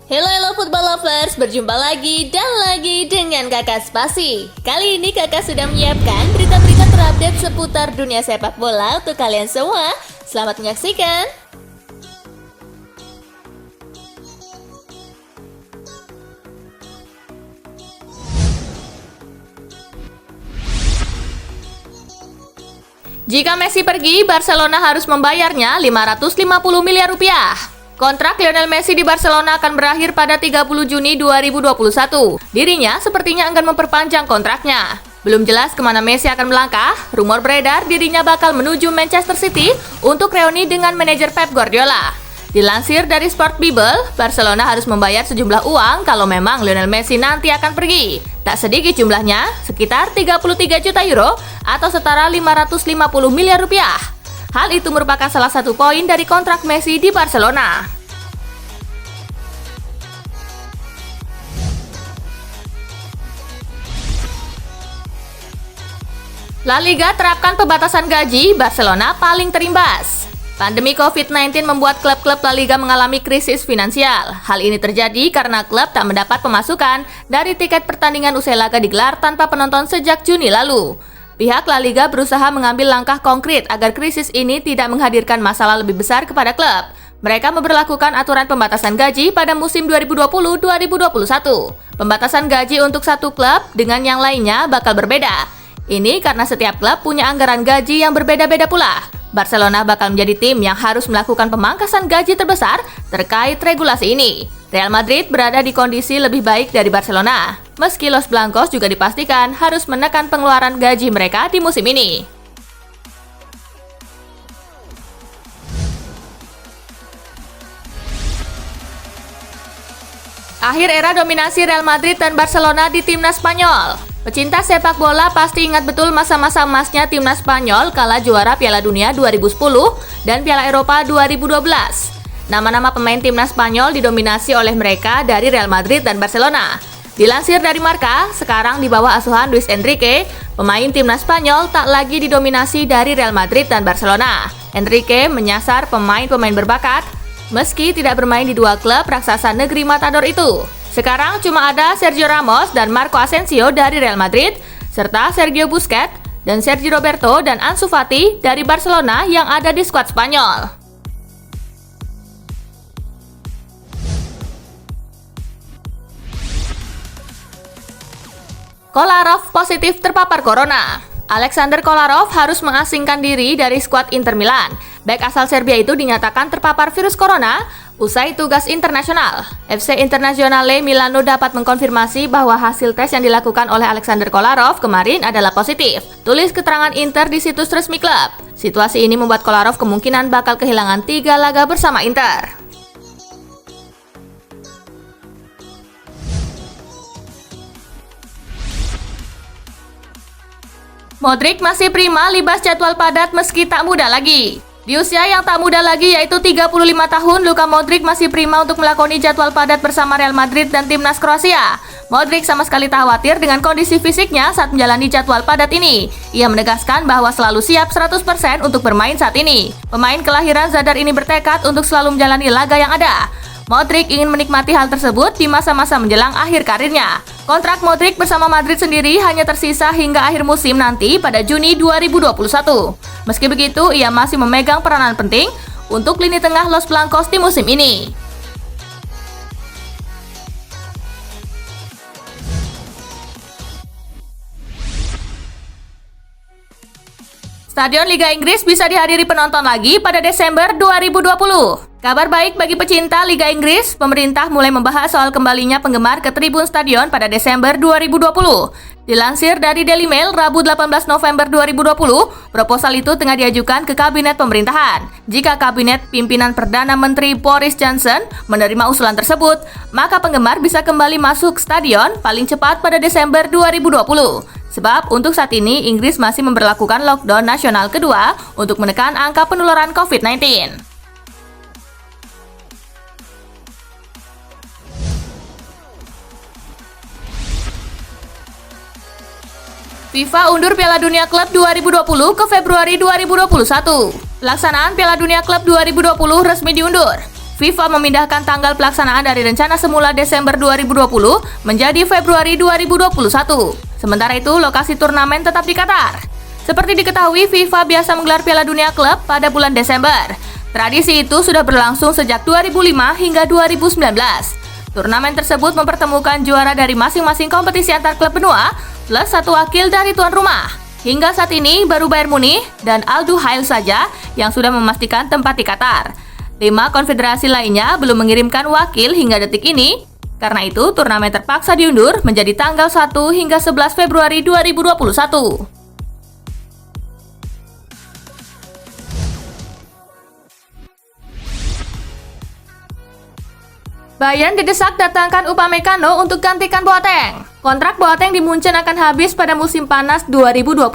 Hello football lovers, berjumpa lagi dan lagi dengan Kakak Spasi. Kali ini Kakak sudah menyiapkan berita-berita terupdate seputar dunia sepak bola untuk kalian semua. Selamat menyaksikan. Jika Messi pergi, Barcelona harus membayarnya 550 miliar rupiah. Kontrak Lionel Messi di Barcelona akan berakhir pada 30 Juni 2021. Dirinya sepertinya akan memperpanjang kontraknya. Belum jelas kemana Messi akan melangkah, rumor beredar dirinya bakal menuju Manchester City untuk reuni dengan manajer Pep Guardiola. Dilansir dari Sport Bible, Barcelona harus membayar sejumlah uang kalau memang Lionel Messi nanti akan pergi. Tak sedikit jumlahnya, sekitar 33 juta euro atau setara 550 miliar rupiah. Hal itu merupakan salah satu poin dari kontrak Messi di Barcelona. La Liga terapkan pembatasan gaji, Barcelona paling terimbas. Pandemi COVID-19 membuat klub-klub La Liga mengalami krisis finansial. Hal ini terjadi karena klub tak mendapat pemasukan dari tiket pertandingan usai laga digelar tanpa penonton sejak Juni lalu. Pihak La Liga berusaha mengambil langkah konkret agar krisis ini tidak menghadirkan masalah lebih besar kepada klub. Mereka memberlakukan aturan pembatasan gaji pada musim 2020-2021. Pembatasan gaji untuk satu klub dengan yang lainnya bakal berbeda. Ini karena setiap klub punya anggaran gaji yang berbeda-beda pula. Barcelona bakal menjadi tim yang harus melakukan pemangkasan gaji terbesar terkait regulasi ini. Real Madrid berada di kondisi lebih baik dari Barcelona, meski Los Blancos juga dipastikan harus menekan pengeluaran gaji mereka di musim ini. Akhir era dominasi Real Madrid dan Barcelona di timnas Spanyol. Pecinta sepak bola pasti ingat betul masa-masa emasnya timnas Spanyol kala juara Piala Dunia 2010 dan Piala Eropa 2012. Nama-nama pemain timnas Spanyol didominasi oleh mereka dari Real Madrid dan Barcelona. Dilansir dari Marca, sekarang di bawah asuhan Luis Enrique, pemain timnas Spanyol tak lagi didominasi dari Real Madrid dan Barcelona. Enrique menyasar pemain-pemain berbakat, meski tidak bermain di dua klub raksasa negeri Matador itu. Sekarang cuma ada Sergio Ramos dan Marco Asensio dari Real Madrid, serta Sergio Busquets dan Sergio Roberto dan Ansu Fati dari Barcelona yang ada di skuad Spanyol. Kolarov positif terpapar corona. Alexander Kolarov harus mengasingkan diri dari skuad Inter Milan. Bek asal Serbia itu dinyatakan terpapar virus corona usai tugas internasional. FC Internazionale Milano dapat mengkonfirmasi bahwa hasil tes yang dilakukan oleh Alexander Kolarov kemarin adalah positif. Tulis keterangan Inter di situs resmi klub. Situasi ini membuat Kolarov kemungkinan bakal kehilangan 3 laga bersama Inter. Modric masih prima libas jadwal padat meski tak muda lagi. Di usia yang tak muda lagi yaitu 35 tahun, Luka Modric masih prima untuk melakoni jadwal padat bersama Real Madrid dan timnas Kroasia. Modric sama sekali tak khawatir dengan kondisi fisiknya saat menjalani jadwal padat ini. Ia menegaskan bahwa selalu siap 100% untuk bermain saat ini. Pemain kelahiran Zadar ini bertekad untuk selalu menjalani laga yang ada. Modric ingin menikmati hal tersebut di masa-masa menjelang akhir karirnya. Kontrak Modric bersama Madrid sendiri hanya tersisa hingga akhir musim nanti pada Juni 2021. Meski begitu, ia masih memegang peranan penting untuk lini tengah Los Blancos di musim ini. Stadion Liga Inggris bisa dihadiri penonton lagi pada Desember 2020. Kabar baik bagi pecinta Liga Inggris, pemerintah mulai membahas soal kembalinya penggemar ke tribun stadion pada Desember 2020. Dilansir dari Daily Mail, Rabu 18 November 2020, proposal itu tengah diajukan ke Kabinet Pemerintahan. Jika Kabinet Pimpinan Perdana Menteri Boris Johnson menerima usulan tersebut, maka penggemar bisa kembali masuk stadion paling cepat pada Desember 2020. Sebab untuk saat ini, Inggris masih memberlakukan lockdown nasional kedua untuk menekan angka penularan COVID-19. FIFA undur Piala Dunia Klub 2020 ke Februari 2021. Pelaksanaan Piala Dunia Klub 2020 resmi diundur. FIFA memindahkan tanggal pelaksanaan dari rencana semula Desember 2020 menjadi Februari 2021. Sementara itu, lokasi turnamen tetap di Qatar. Seperti diketahui, FIFA biasa menggelar Piala Dunia Klub pada bulan Desember. Tradisi itu sudah berlangsung sejak 2005 hingga 2019. Turnamen tersebut mempertemukan juara dari masing-masing kompetisi antar klub benua plus satu wakil dari tuan rumah. Hingga saat ini baru Bayern Munich dan Al Duhail saja yang sudah memastikan tempat di Qatar. 5 konfederasi lainnya belum mengirimkan wakil hingga detik ini. Karena itu, turnamen terpaksa diundur menjadi tanggal 1 hingga 11 Februari 2021. Bayern didesak datangkan Upamecano untuk gantikan Boateng. Kontrak Boateng di Munchen akan habis pada musim panas 2021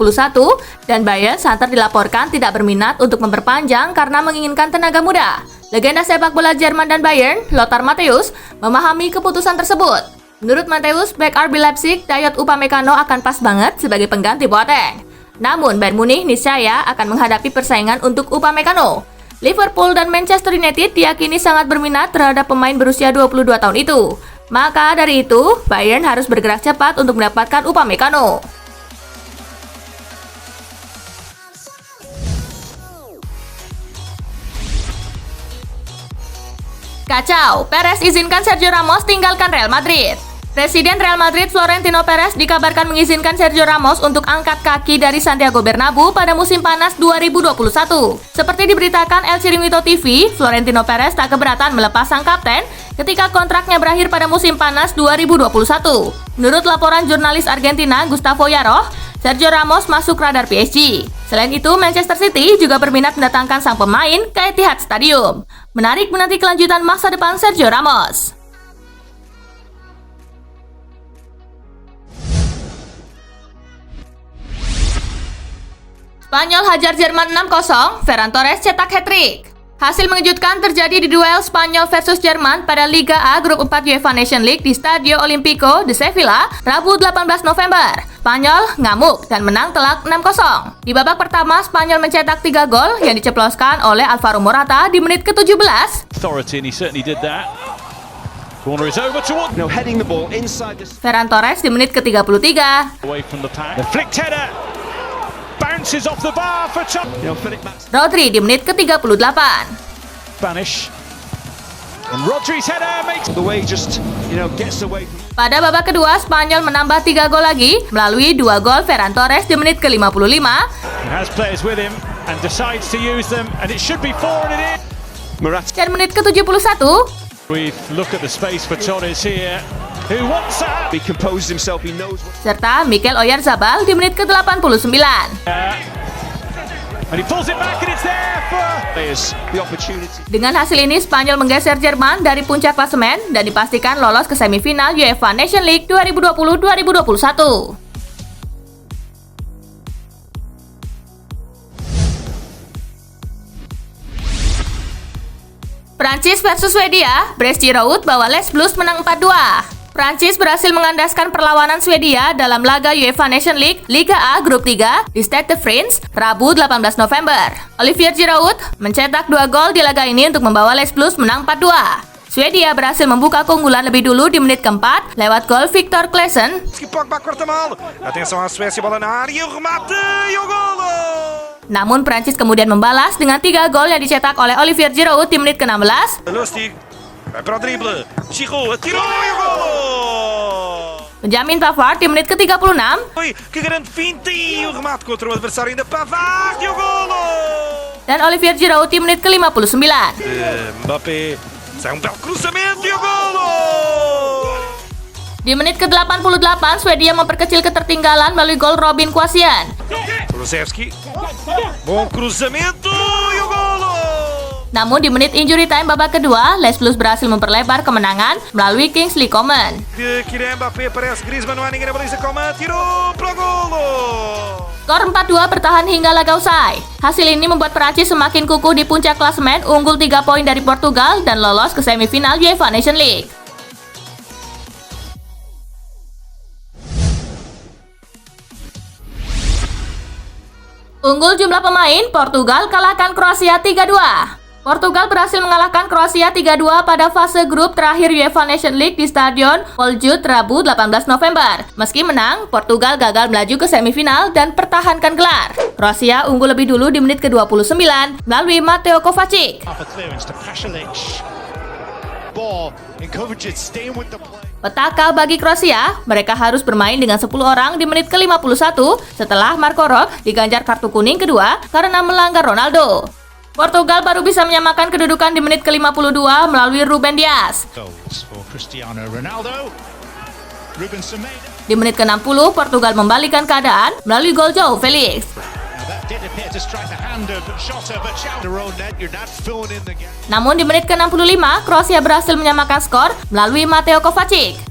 dan Bayern santer dilaporkan tidak berminat untuk memperpanjang karena menginginkan tenaga muda. Legenda sepak bola Jerman dan Bayern, Lothar Matthäus, memahami keputusan tersebut. Menurut Matthäus, bek RB Leipzig, Dayot Upamecano akan pas banget sebagai pengganti Boateng. Namun Bayern Munich niscaya akan menghadapi persaingan untuk Upamecano. Liverpool dan Manchester United diyakini sangat berminat terhadap pemain berusia 22 tahun itu. Maka dari itu, Bayern harus bergerak cepat untuk mendapatkan Upamecano. Kacau, Perez izinkan Sergio Ramos tinggalkan Real Madrid. Presiden Real Madrid Florentino Perez dikabarkan mengizinkan Sergio Ramos untuk angkat kaki dari Santiago Bernabeu pada musim panas 2021. Seperti diberitakan El Chiringuito TV, Florentino Perez tak keberatan melepas sang kapten ketika kontraknya berakhir pada musim panas 2021. Menurut laporan jurnalis Argentina Gustavo Yaroh, Sergio Ramos masuk radar PSG. Selain itu, Manchester City juga berminat mendatangkan sang pemain ke Etihad Stadium. Menarik menanti kelanjutan masa depan Sergio Ramos. Spanyol hajar Jerman 6-0, Ferran Torres cetak hat-trick. Hasil mengejutkan terjadi di duel Spanyol versus Jerman pada Liga A Grup 4 UEFA Nation League di Stadio Olimpico de Sevilla, Rabu 18 November. Spanyol ngamuk dan menang telak 6-0. Di babak pertama, Spanyol mencetak 3 gol yang diceploskan oleh Alvaro Morata di menit ke-17. Ferran Torres di menit ke-33. Rodri di menit ke-38. Pada babak kedua, Spanyol menambah 3 gol lagi melalui 2 gol Ferran Torres di menit ke-55. Dan menit ke-71. Serta Mikel Oyarzabal di menit ke-89. Dengan hasil ini, Spanyol menggeser Jerman dari puncak klasemen dan dipastikan lolos ke semifinal UEFA Nation League 2020-2021. Prancis versus Swedia, Brest Giroud bawa Les Blues menang 4-2. Prancis berhasil mengandaskan perlawanan Swedia dalam laga UEFA Nation League Liga A Grup 3 di Stade de France, Rabu 18 November. Olivier Giroud mencetak 2 gol di laga ini untuk membawa Les Blues menang 4-2. Swedia berhasil membuka keunggulan lebih dulu di menit keempat lewat gol Victor Claesson. Namun Prancis kemudian membalas dengan 3 gol yang dicetak oleh Olivier Giroud di menit ke-16. Benjamin Pavard di menit ke-36. Dan Olivier Giroud di menit ke-59. Di menit ke-88, Swedia memperkecil ketertinggalan melalui gol Robin Quaison. Namun di menit injury time babak kedua, Les Blues berhasil memperlebar kemenangan melalui Kingsley Coman. Skor 4-2 bertahan hingga laga usai. Hasil ini membuat Perancis semakin kukuh di puncak klasemen, unggul 3 poin dari Portugal dan lolos ke semifinal UEFA Nation League. Unggul jumlah pemain, Portugal kalahkan Kroasia 3-2. Portugal berhasil mengalahkan Kroasia 3-2 pada fase grup terakhir UEFA Nations League di Stadion Poljud Rabu 18 November. Meski menang, Portugal gagal melaju ke semifinal dan pertahankan gelar. Kroasia unggul lebih dulu di menit ke-29 melalui Mateo Kovacic. Petaka bagi Kroasia, mereka harus bermain dengan 10 orang di menit ke-51 setelah Marco Roque diganjar kartu kuning kedua karena melanggar Ronaldo. Portugal baru bisa menyamakan kedudukan di menit ke-52 melalui Ruben Dias. Di menit ke-60, Portugal membalikan keadaan melalui gol João Felix. Namun di menit ke-65, Kroasia berhasil menyamakan skor melalui Mateo Kovacic.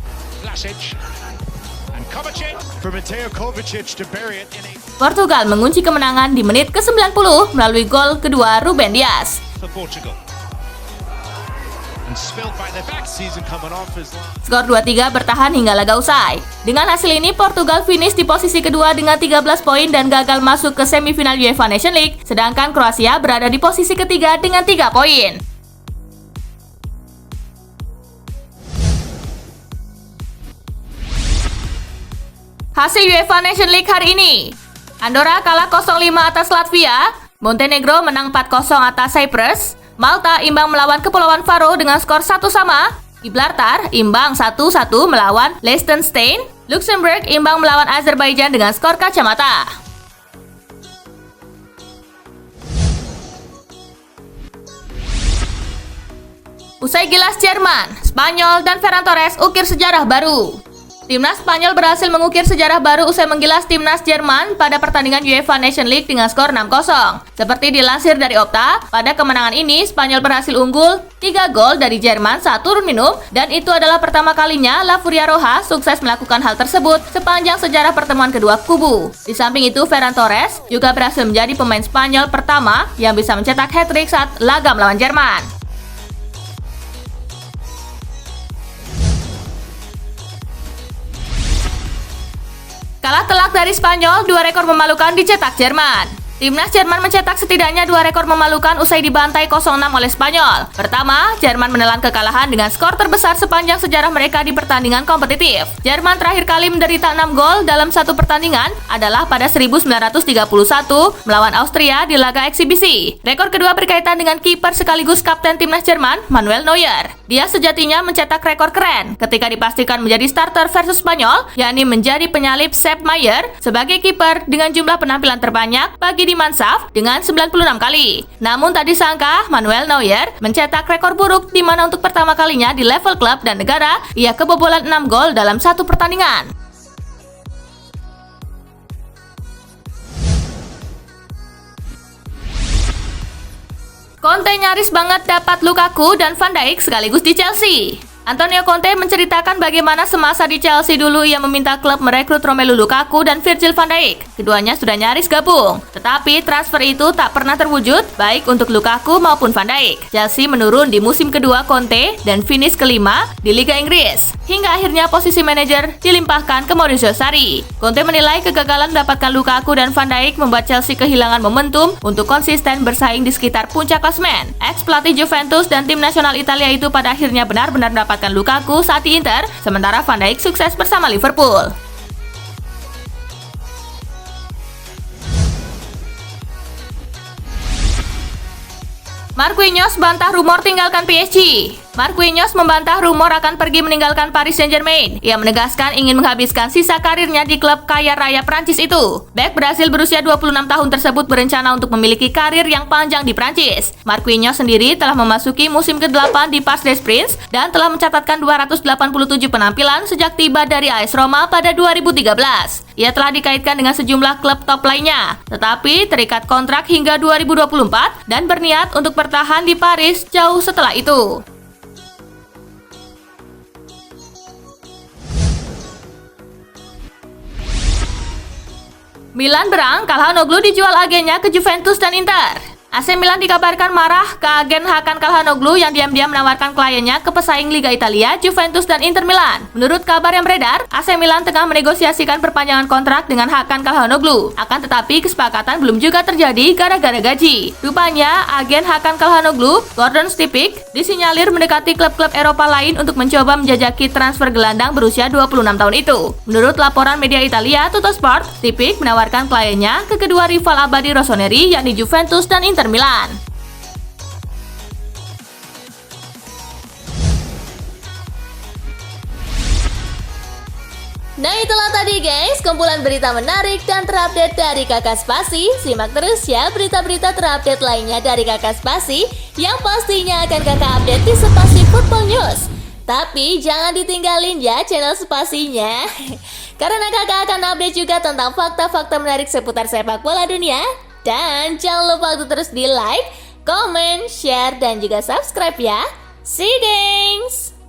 Portugal mengunci kemenangan di menit ke-90 melalui gol kedua Ruben Dias. Skor 2-3 bertahan hingga laga usai. Dengan hasil ini, Portugal finish di posisi kedua dengan 13 poin dan gagal masuk ke semifinal UEFA Nations League, sedangkan Kroasia berada di posisi ketiga dengan 3 poin. Hasil UEFA Nations League hari ini: Andorra kalah 0-5 atas Latvia, Montenegro menang 4-0 atas Cyprus, Malta imbang melawan Kepulauan Faroe dengan skor 1-1, Gibraltar imbang 1-1 melawan Liechtenstein, Luxembourg imbang melawan Azerbaijan dengan skor kacamata. Usai gilas Jerman, Spanyol dan Ferran Torres ukir sejarah baru. Timnas Spanyol berhasil mengukir sejarah baru usai menggilas timnas Jerman pada pertandingan UEFA Nations League dengan skor 6-0. Seperti dilansir dari Opta, pada kemenangan ini Spanyol berhasil unggul 3 gol dari Jerman saat turun minum, dan itu adalah pertama kalinya La Furia Roja sukses melakukan hal tersebut sepanjang sejarah pertemuan kedua kubu. Di samping itu, Ferran Torres juga berhasil menjadi pemain Spanyol pertama yang bisa mencetak hat-trick saat laga melawan Jerman. Kalah telak dari Spanyol, 2 rekor memalukan dicetak Jerman. Timnas Jerman mencetak setidaknya 2 rekor memalukan usai dibantai 0-6 oleh Spanyol. Pertama, Jerman menelan kekalahan dengan skor terbesar sepanjang sejarah mereka di pertandingan kompetitif. Jerman terakhir kali menderita 6 gol dalam satu pertandingan adalah pada 1931 melawan Austria di laga eksibisi. Rekor kedua berkaitan dengan kiper sekaligus kapten timnas Jerman, Manuel Neuer. Dia sejatinya mencetak rekor keren ketika dipastikan menjadi starter versus Spanyol, yakni menjadi penyalip Sepp Maier sebagai kiper dengan jumlah penampilan terbanyak bagi di Mansaf dengan 96 kali. Namun tak disangka, Manuel Neuer mencetak rekor buruk di mana untuk pertama kalinya di level klub dan negara, ia kebobolan 6 gol dalam satu pertandingan. Conte nyaris banget dapat Lukaku dan Van Dijk sekaligus di Chelsea. Antonio Conte menceritakan bagaimana semasa di Chelsea dulu ia meminta klub merekrut Romelu Lukaku dan Virgil van Dijk. Keduanya sudah nyaris gabung, tetapi transfer itu tak pernah terwujud baik untuk Lukaku maupun Van Dijk. Chelsea menurun di musim kedua Conte dan finish kelima di Liga Inggris. Hingga akhirnya posisi manajer dilimpahkan ke Maurizio Sarri. Conte menilai kegagalan mendapatkan Lukaku dan Van Dijk membuat Chelsea kehilangan momentum untuk konsisten bersaing di sekitar puncak klasemen. Ex-pelatih Juventus dan tim nasional Italia itu pada akhirnya benar-benar mendapatkan Lukaku saat di Inter, sementara Van Dijk sukses bersama Liverpool. Marquinhos bantah rumor tinggalkan PSG. Marquinhos membantah rumor akan pergi meninggalkan Paris Saint-Germain. Ia menegaskan ingin menghabiskan sisa karirnya di klub kaya raya Prancis itu. Bek Brasil berusia 26 tahun tersebut berencana untuk memiliki karir yang panjang di Prancis. Marquinhos sendiri telah memasuki musim ke-8 di Parc des Princes dan telah mencatatkan 287 penampilan sejak tiba dari AS Roma pada 2013. Ia telah dikaitkan dengan sejumlah klub top lainnya, tetapi terikat kontrak hingga 2024 dan berniat untuk bertahan di Paris jauh setelah itu. Milan berang, Calhanoglu dijual agennya ke Juventus dan Inter. AC Milan dikabarkan marah ke agen Hakan Calhanoglu yang diam-diam menawarkan kliennya ke pesaing Liga Italia, Juventus dan Inter Milan. Menurut kabar yang beredar, AC Milan tengah menegosiasikan perpanjangan kontrak dengan Hakan Calhanoglu. Akan tetapi kesepakatan belum juga terjadi gara-gara gaji. Rupanya, agen Hakan Calhanoglu, Gordon Stipik, disinyalir mendekati klub-klub Eropa lain untuk mencoba menjajaki transfer gelandang berusia 26 tahun itu. Menurut laporan media Italia, Tuttosport, Stipik menawarkan kliennya ke kedua rival abadi Rossoneri, yakni Juventus dan Inter Milan. Nah itulah tadi guys, kumpulan berita menarik dan terupdate dari Kakak Spasi. Simak terus ya berita-berita terupdate lainnya dari Kakak Spasi yang pastinya akan Kakak update di Spasi Football News. Tapi jangan ditinggalin ya channel Spasinya, karena kakak akan update juga tentang fakta-fakta menarik seputar sepak bola dunia. Dan jangan lupa untuk terus di like, comment, share, dan juga subscribe ya. See you guys!